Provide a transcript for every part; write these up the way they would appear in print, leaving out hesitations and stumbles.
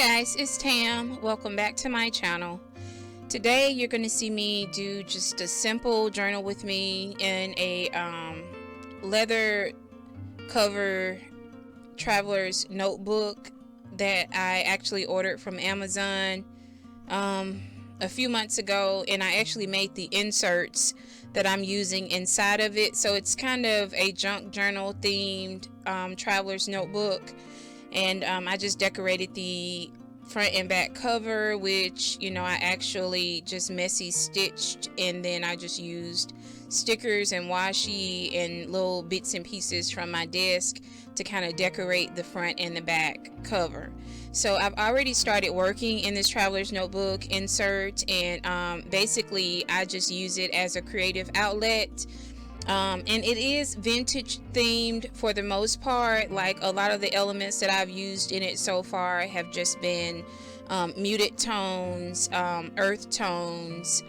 guys, it's Tam. Welcome back to my channel. Today you're going to see me do just a simple journal with me in a leather cover traveler's notebook that I actually ordered from Amazon a few months ago, and I actually made the inserts that I'm using inside of it. So it's kind of a junk journal themed traveler's notebook. And I just decorated the front and back cover, which, I actually just messy stitched, and then I just used stickers and washi and little bits and pieces from my desk to kind of decorate the front and the back cover. So I've already started working in this traveler's notebook insert, and basically I just use it as a creative outlet. And it is vintage themed for the most part. Like, a lot of the elements that I've used in it so far have just been muted tones, earth tones,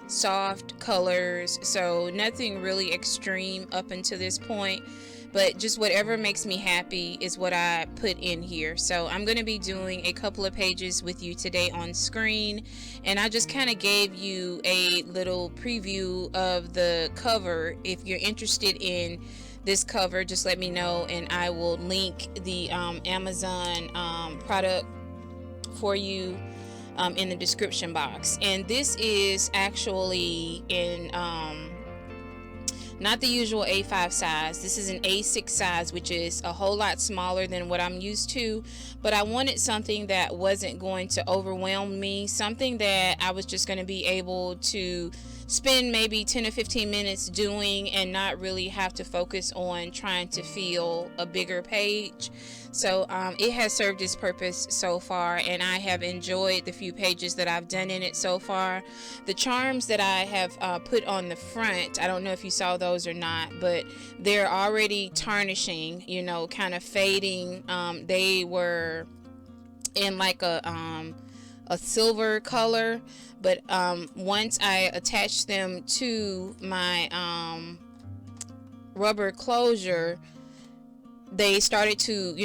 soft colors, so nothing really extreme up until this point, but just whatever makes me happy is what I put in here. So I'm going to be doing a couple of pages with you today on screen, and I just kind of gave you a little preview of the cover. If you're interested in this cover, just let me know and I will link the Amazon product for you in the description box. And this is actually in not the usual A5 size. This is an A6 size, which is a whole lot smaller than what I'm used to, but I wanted something that wasn't going to overwhelm me, something that I was just going to be able to spend maybe 10 or 15 minutes doing and not really have to focus on trying to fill a bigger page. So it has served its purpose so far, and I have enjoyed the few pages that I've done in it so far. The charms that I have put on the front, I don't know if you saw those or not, but they're already tarnishing, kind of fading. They were in like a silver color, but once I attached them to my rubber closure, they started to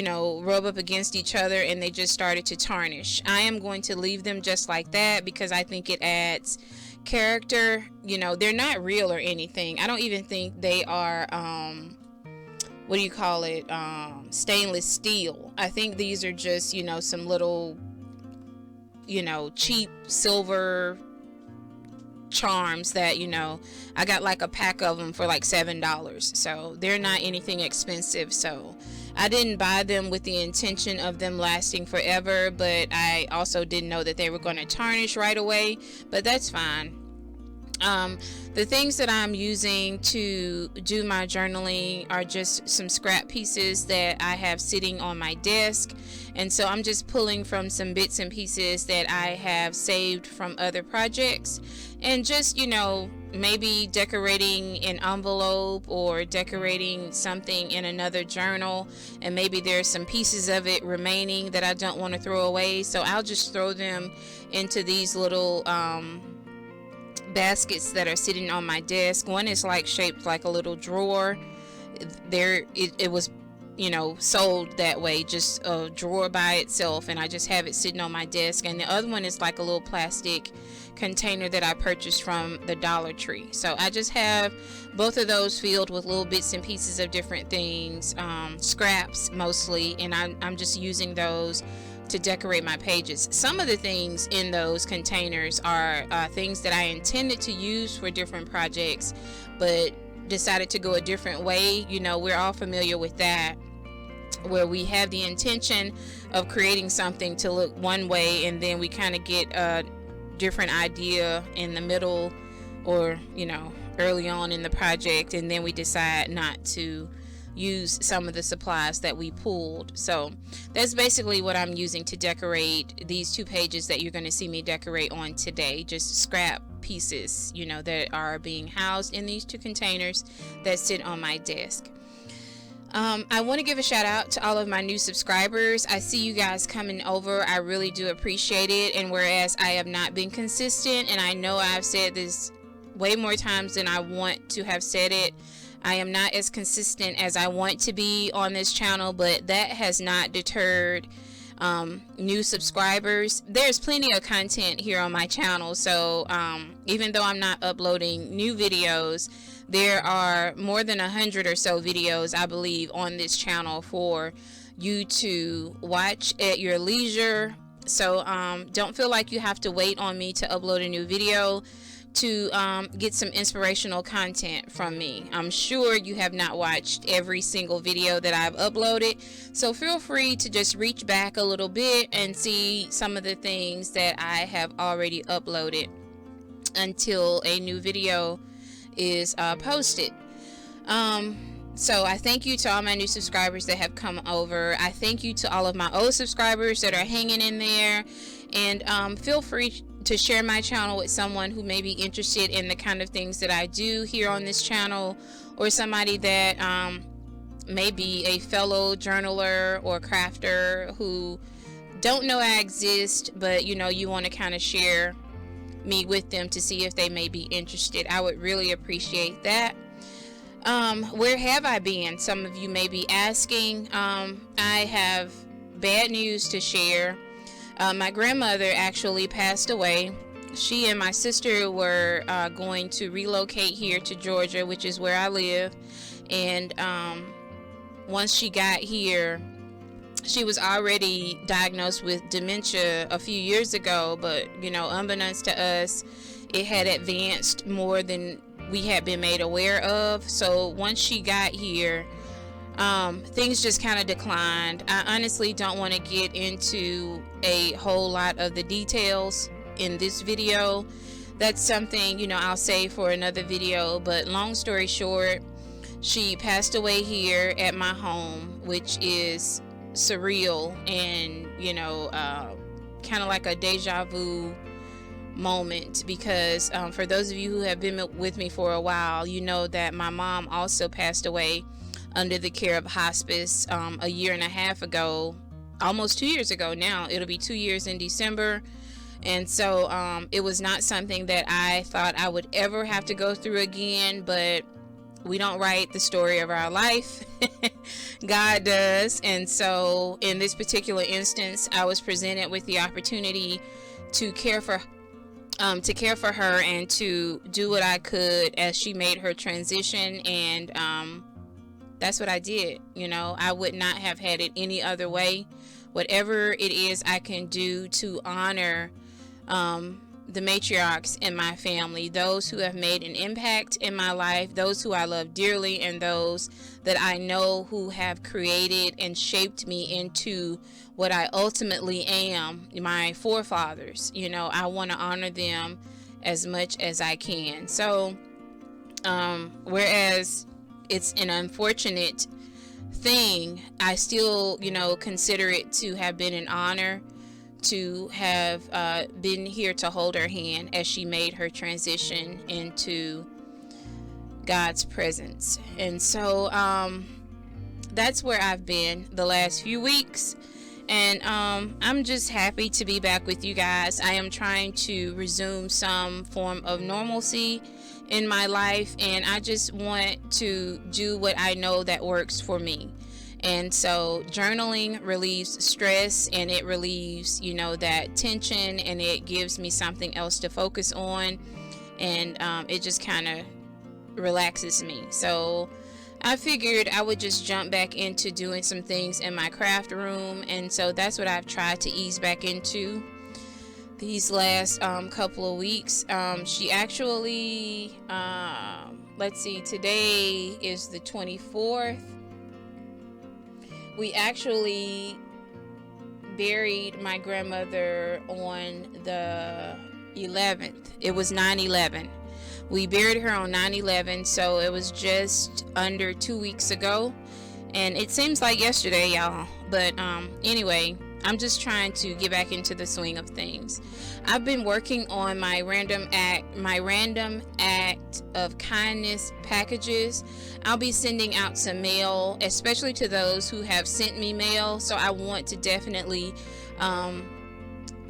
rub up against each other, and they just started to tarnish. I am going to leave them just like that because I think it adds character. They're not real or anything. I don't even think they are what do you call it, stainless steel. I think these are just some little cheap silver charms that I got like a pack of them for like $7, so they're not anything expensive. So I didn't buy them with the intention of them lasting forever, but I also didn't know that they were going to tarnish right away, but that's fine. The things that I'm using to do my journaling are just some scrap pieces that I have sitting on my desk, and so I'm just pulling from some bits and pieces that I have saved from other projects, and just maybe decorating an envelope or decorating something in another journal, and maybe there's some pieces of it remaining that I don't want to throw away, so I'll just throw them into these little baskets that are sitting on my desk. One is like shaped like a little drawer. It was sold that way, just a drawer by itself, and I just have it sitting on my desk. And the other one is like a little plastic container that I purchased from the Dollar Tree. So I just have both of those filled with little bits and pieces of different things, scraps mostly, and I'm just using those to decorate my pages. Some of the things in those containers are things that I intended to use for different projects, but decided to go a different way. We're all familiar with that, where we have the intention of creating something to look one way, and then we kind of get a different idea in the middle, or early on in the project, and then we decide not to use some of the supplies that we pulled. So that's basically what I'm using to decorate these two pages that you're going to see me decorate on today. Just scrap pieces that are being housed in these two containers that sit on my desk. I want to give a shout out to all of my new subscribers. I see you guys coming over. I really do appreciate it. And whereas I have not been consistent, and I know I've said this way more times than I want to have said it, I am not as consistent as I want to be on this channel, but that has not deterred new subscribers. There's plenty of content here on my channel, so even though I'm not uploading new videos, there are more than 100 or so videos, I believe, on this channel for you to watch at your leisure. So don't feel like you have to wait on me to upload a new video to get some inspirational content from me. I'm sure you have not watched every single video that I've uploaded, so feel free to just reach back a little bit and see some of the things that I have already uploaded until a new video is posted. So I thank you to all my new subscribers that have come over. I thank you to all of my old subscribers that are hanging in there, and feel free to share my channel with someone who may be interested in the kind of things that I do here on this channel, or somebody that may be a fellow journaler or crafter who don't know I exist, but you want to kind of share me with them to see if they may be interested. I would really appreciate that. Where have I been? Some of you may be asking. I have bad news to share. My grandmother actually passed away. She and my sister were going to relocate here to Georgia, which is where I live. And once she got here, she was already diagnosed with dementia a few years ago, but unbeknownst to us, it had advanced more than we had been made aware of. So once she got here, things just kind of declined. I honestly don't want to get into a whole lot of the details in this video. That's something I'll save for another video, but long story short, she passed away here at my home, which is surreal and kind of like a deja vu moment, because for those of you who have been with me for a while, you know that my mom also passed away under the care of hospice a year and a half ago, almost 2 years ago now. It'll be 2 years in December. And so it was not something that I thought I would ever have to go through again, but we don't write the story of our life. God does. And so in this particular instance, I was presented with the opportunity to care for her and to do what I could as she made her transition, and that's what I did. I would not have had it any other way. Whatever it is I can do to honor the matriarchs in my family, those who have made an impact in my life, those who I love dearly, and those that I know who have created and shaped me into what I ultimately am, my forefathers. I want to honor them as much as I can. So whereas it's an unfortunate thing, I still consider it to have been an honor to have been here to hold her hand as she made her transition into God's presence. And so that's where I've been the last few weeks, and I'm just happy to be back with you guys. I am trying to resume some form of normalcy in my life, and I just want to do what I know that works for me. And so journaling relieves stress, and it relieves that tension, and it gives me something else to focus on, and it just kind of relaxes me. So I figured I would just jump back into doing some things in my craft room, and so that's what I've tried to ease back into these last couple of weeks. She actually let's see, today is the 24th. We actually buried my grandmother on the 11th. It was 9/11. We buried her on 9/11, so it was just under 2 weeks ago, and it seems like yesterday, y'all. But anyway, I'm just trying to get back into the swing of things. I've been working on my random act of kindness packages. I'll be sending out some mail, especially to those who have sent me mail. So I want to definitely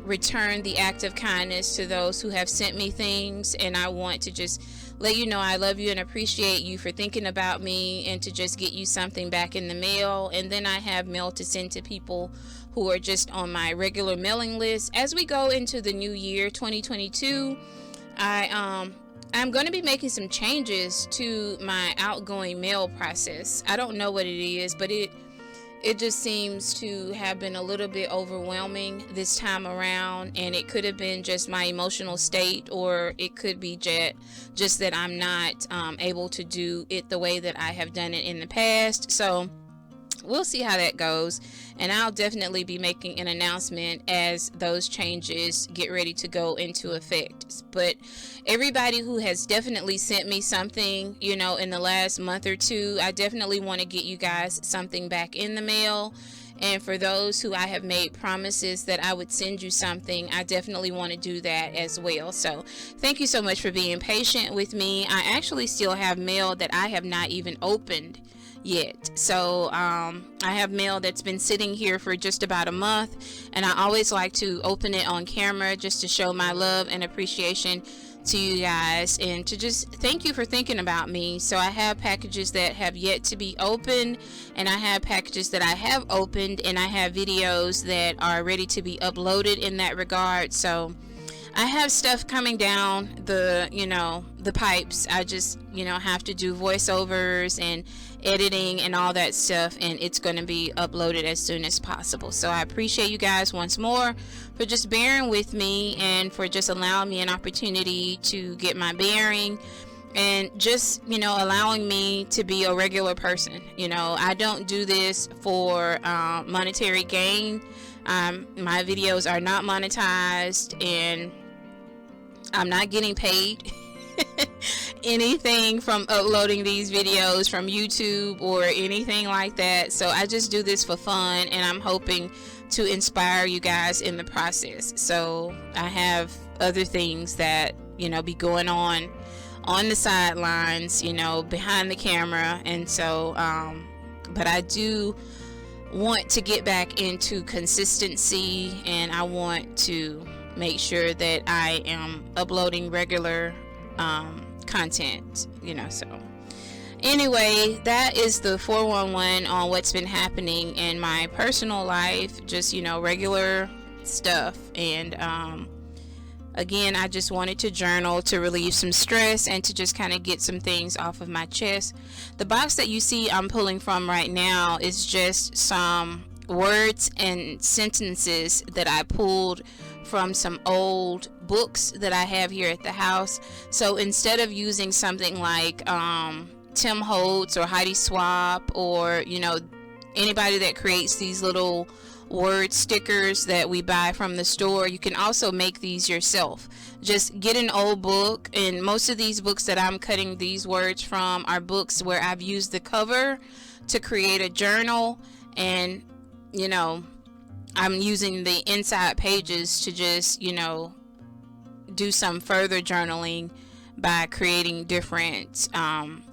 return the act of kindness to those who have sent me things, and I want to just let you know I love you and appreciate you for thinking about me, and to just get you something back in the mail. And then I have mail to send to people who are just on my regular mailing list. As we go into the new year 2022, I'm going to be making some changes to my outgoing mail process. I don't know what it is, but it just seems to have been a little bit overwhelming this time around, and it could have been just my emotional state, or it could be just that I'm not able to do it the way that I have done it in the past. So we'll see how that goes, and I'll definitely be making an announcement as those changes get ready to go into effect. But everybody who has definitely sent me something, in the last month or two, I definitely want to get you guys something back in the mail. And for those who I have made promises that I would send you something, I definitely want to do that as well. So thank you so much for being patient with me. I actually still have mail that I have not even opened yet. So I have mail that's been sitting here for just about a month, and I always like to open it on camera just to show my love and appreciation to you guys, and to just thank you for thinking about me. So I have packages that have yet to be opened, and I have packages that I have opened, and I have videos that are ready to be uploaded in that regard. So I have stuff coming down the pipes. I just have to do voiceovers and editing and all that stuff, and it's going to be uploaded as soon as possible. So I appreciate you guys once more for just bearing with me, and for just allowing me an opportunity to get my bearing, and just allowing me to be a regular person. I don't do this for monetary gain. My videos are not monetized, and I'm not getting paid anything from uploading these videos from YouTube or anything like that. So I just do this for fun, and I'm hoping to inspire you guys in the process. So I have other things that be going on the sidelines, behind the camera, and so but I do want to get back into consistency, and I want to make sure that I am uploading regular content, so anyway, that is the 411 on what's been happening in my personal life, just regular stuff. And again, I just wanted to journal to relieve some stress and to just kind of get some things off of my chest. The box that you see I'm pulling from right now is just some words and sentences that I pulled from some old books that I have here at the house. So instead of using something like Tim Holtz or Heidi Swapp, or anybody that creates these little word stickers that we buy from the store, you can also make these yourself. Just get an old book, and most of these books that I'm cutting these words from are books where I've used the cover to create a journal, and I'm using the inside pages to just do some further journaling by creating different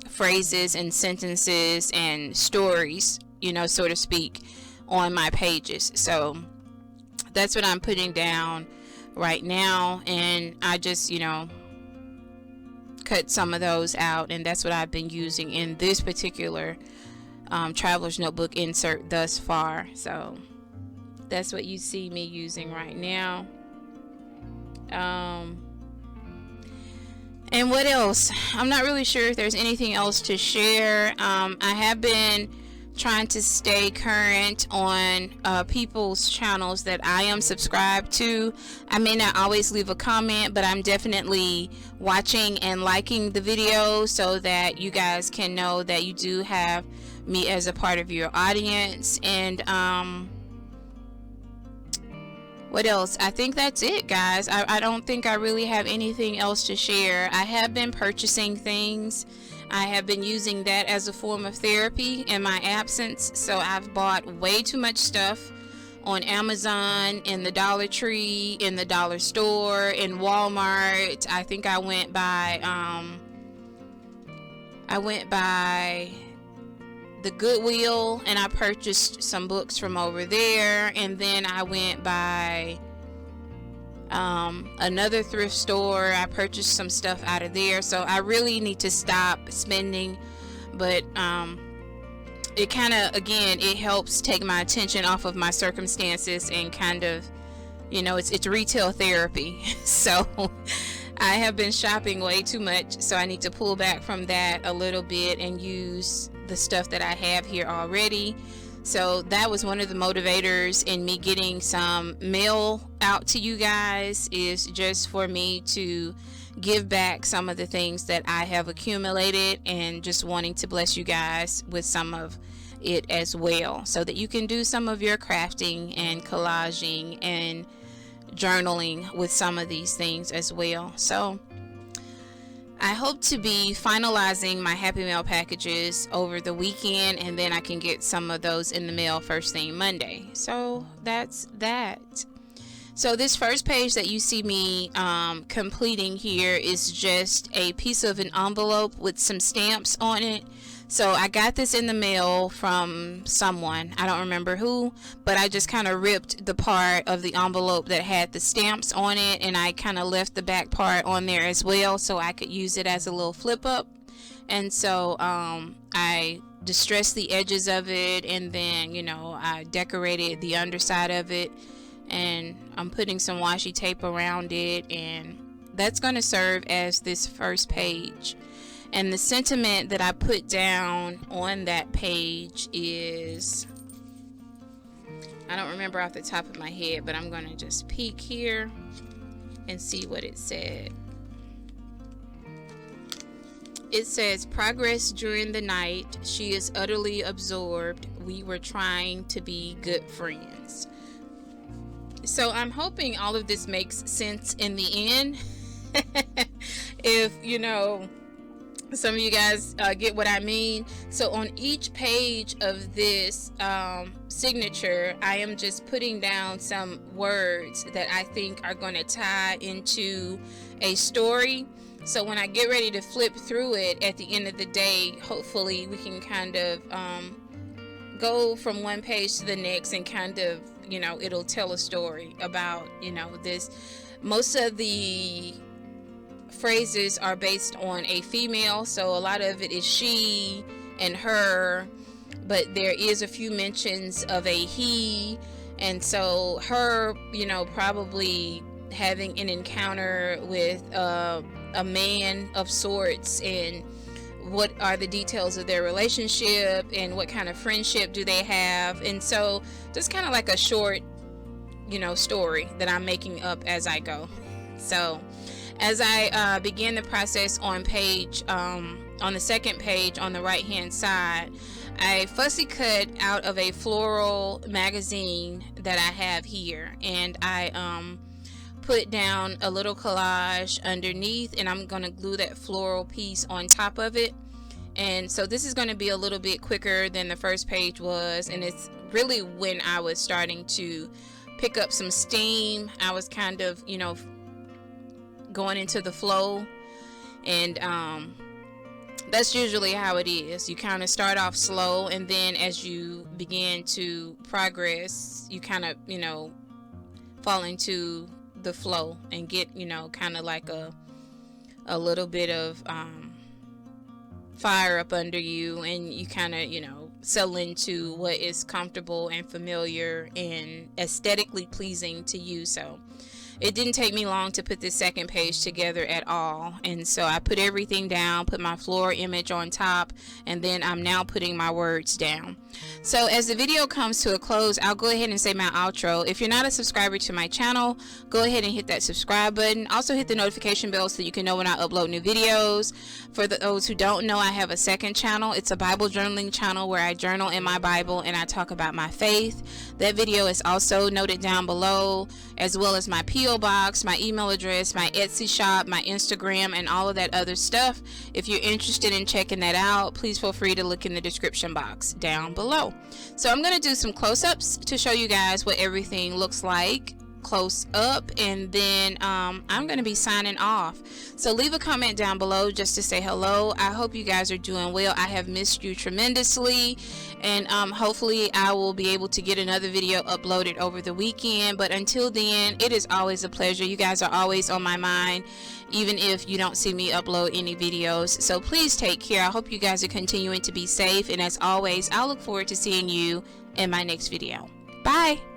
phrases and sentences and stories, so to speak, on my pages. So that's what I'm putting down right now, and I just cut some of those out, and that's what I've been using in this particular traveler's notebook insert thus far. So that's what you see me using right now. And what else? I'm not really sure if there's anything else to share. I have been trying to stay current on people's channels that I am subscribed to. I may not always leave a comment, but I'm definitely watching and liking the video so that you guys can know that you do have me as a part of your audience. And what else? I think that's it, guys. I don't think I really have anything else to share. I have been purchasing things. I have been using that as a form of therapy in my absence. So I've bought way too much stuff on Amazon, in the Dollar Tree, in the dollar store, in Walmart. I think I went by the Goodwill, and I purchased some books from over there, and then I went by another thrift store. I purchased some stuff out of there. So I really need to stop spending, but it kind of, again, it helps take my attention off of my circumstances and kind of, you know, it's retail therapy. So I have been shopping way too much, so I need to pull back from that a little bit and use the stuff that I have here already. So that was one of the motivators in me getting some mail out to you guys, is just for me to give back some of the things that I have accumulated, and just wanting to bless you guys with some of it as well, so that you can do some of your crafting and collaging and journaling with some of these things as well. So I hope to be finalizing my Happy Mail packages over the weekend, and then I can get some of those in the mail first thing Monday. So that's that. So this first page that you see me completing here is just a piece of an envelope with some stamps on it. So I got this in the mail from someone, I don't remember who, but I just kind of ripped the part of the envelope that had the stamps on it, and I kind of left the back part on there as well, so I could use it as a little flip up. And so I distressed the edges of it, and then, you know, I decorated the underside of it, and I'm putting some washi tape around it, and that's going to serve as this first page. And the sentiment that I put down on that page is, I don't remember off the top of my head, but I'm going to just peek here and see what it said. It says, "Progress during the night. She is utterly absorbed. We were trying to be good friends." So I'm hoping all of this makes sense in the end. If, you know, some of you guys get what I mean. So on each page of this signature, I am just putting down some words that I think are going to tie into a story. So when I get ready to flip through it at the end of the day, hopefully we can kind of go from one page to the next, and kind of, you know, it'll tell a story about, you know, this. Most of the phrases are based on a female, so a lot of it is she and her, but there is a few mentions of a he, and so her, you know, probably having an encounter with a man of sorts, and what are the details of their relationship, and what kind of friendship do they have. And so just kind of like a short, you know, story that I'm making up as I go. So as I begin the process on page, on the second page on the right hand side, I fussy cut out of a floral magazine that I have here, and I put down a little collage underneath, and I'm going to glue that floral piece on top of it. And so this is going to be a little bit quicker than the first page was, and it's really when I was starting to pick up some steam. I was kind of, you know, going into the flow, and that's usually how it is. You kind of start off slow, and then as you begin to progress, you kind of, you know, fall into the flow and get, you know, kind of like a little bit of fire up under you, and you kind of, you know, settle into what is comfortable and familiar and aesthetically pleasing to you. So it didn't take me long to put this second page together at all. And so I put everything down, put my floor image on top, and then I'm now putting my words down. So as the video comes to a close, I'll go ahead and say my outro. If you're not a subscriber to my channel, go ahead and hit that subscribe button. Also hit the notification bell so you can know when I upload new videos. For those who don't know, I have a second channel. It's a Bible journaling channel where I journal in my Bible and I talk about my faith. That video is also noted down below, as well as my P.O. box, my email address, my Etsy shop, my Instagram, and all of that other stuff. If you're interested in checking that out, please feel free to look in the description box down below. So I'm going to do some close-ups to show you guys what everything looks like close up, and then I'm going to be signing off. So leave a comment down below just to say hello. I hope you guys are doing well. I have missed you tremendously, and hopefully I will be able to get another video uploaded over the weekend. But until then, it is always a pleasure. You guys are always on my mind, even if you don't see me upload any videos. So please take care. I hope you guys are continuing to be safe, and as always, I'll look forward to seeing you in my next video. Bye.